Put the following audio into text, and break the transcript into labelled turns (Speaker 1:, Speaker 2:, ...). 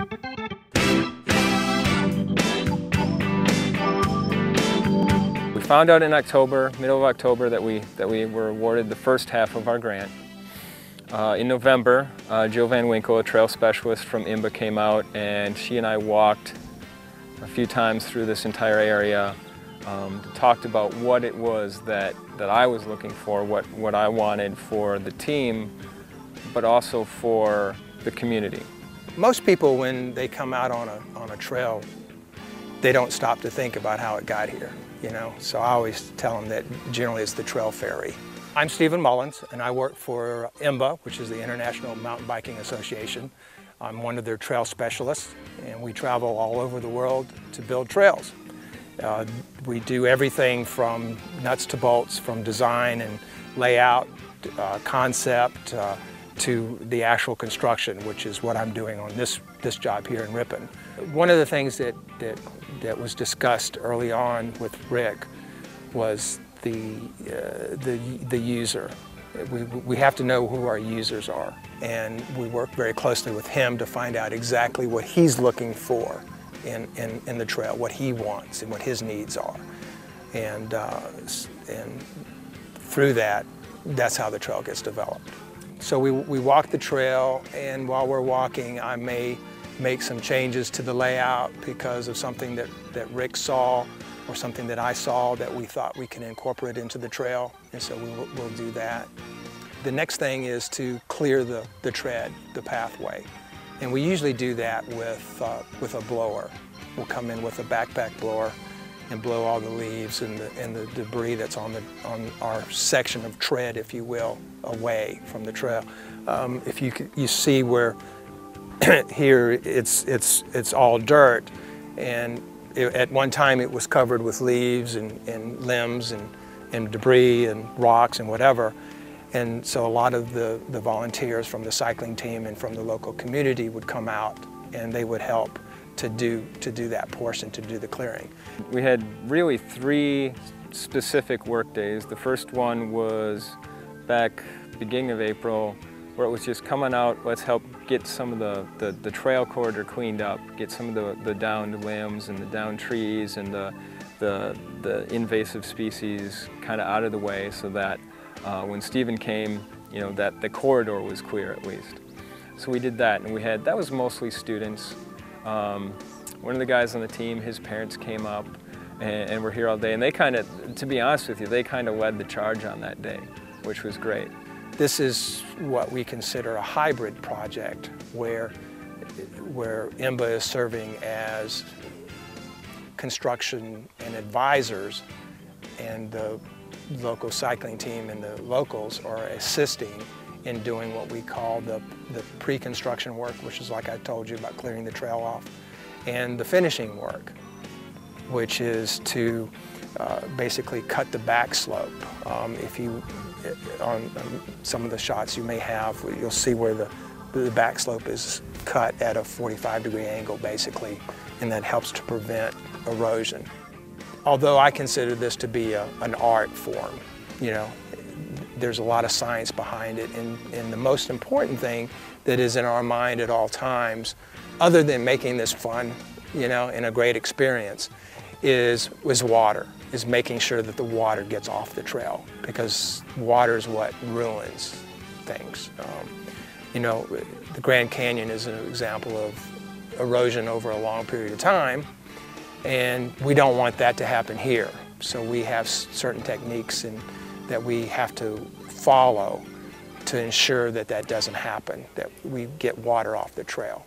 Speaker 1: We found out in October, middle of October, that we were awarded the first half of our grant. In November, Jill Van Winkle, a trail specialist from IMBA, came out, and she and I walked a few times through this entire area, talked about what it was that I was looking for, what I wanted for the team, but also for the community.
Speaker 2: Most people, when they come out on a trail, they don't stop to think about how it got here, you know? So I always tell them that generally it's the trail fairy. I'm Stephen Mullins, and I work for IMBA, which is the International Mountain Biking Association. I'm one of their trail specialists, and we travel all over the world to build trails. We do everything from nuts to bolts, from design and layout, concept, to the actual construction, which is what I'm doing on this job here in Ripon. One of the things that was discussed early on with Rick was the user. We have to know who our users are, and we work very closely with him to find out exactly what he's looking for in the trail, what he wants and what his needs are. And through that, that's how the trail gets developed. So we walk the trail, and while we're walking, I may make some changes to the layout because of something that Rick saw or something that I saw that we thought we can incorporate into the trail, and so we'll do that. The next thing is to clear the tread, the pathway, and we usually do that with a blower. We'll come in with a backpack blower and blow all the leaves and the debris that's on our section of tread, if you will, away from the trail. If you see where here it's all dirt, and at one time it was covered with leaves and limbs and debris and rocks and whatever. And so a lot of the volunteers from the cycling team and from the local community would come out, and they would help to do that portion, to do the clearing.
Speaker 1: We had really 3 specific work days. The first one was back beginning of April, where it was just coming out, let's help get some of the trail corridor cleaned up, get some of the downed limbs and the downed trees and the invasive species kind of out of the way, so that when Stephen came, you know, that the corridor was clear at least. So we did that, and that was mostly students. One of the guys on the team, his parents came up and were here all day, and they kind of, to be honest with you, they kind of led the charge on that day, which was great.
Speaker 2: This is what we consider a hybrid project, where IMBA is serving as construction and advisors, and the local cycling team and the locals are assisting in doing what we call the pre-construction work, which is, like I told you, about clearing the trail off, and the finishing work, which is to basically cut the back slope. If you, on some of the shots you may have, you'll see where the back slope is cut at a 45-degree angle, basically, and that helps to prevent erosion. Although I consider this to be an art form, you know, there's a lot of science behind it, and the most important thing that is in our mind at all times, other than making this fun, you know, and a great experience, is water, is making sure that the water gets off the trail, because water is what ruins things. You know, the Grand Canyon is an example of erosion over a long period of time, and we don't want that to happen here. So we have certain techniques that we have to follow to ensure that that doesn't happen, that we get water off the trail.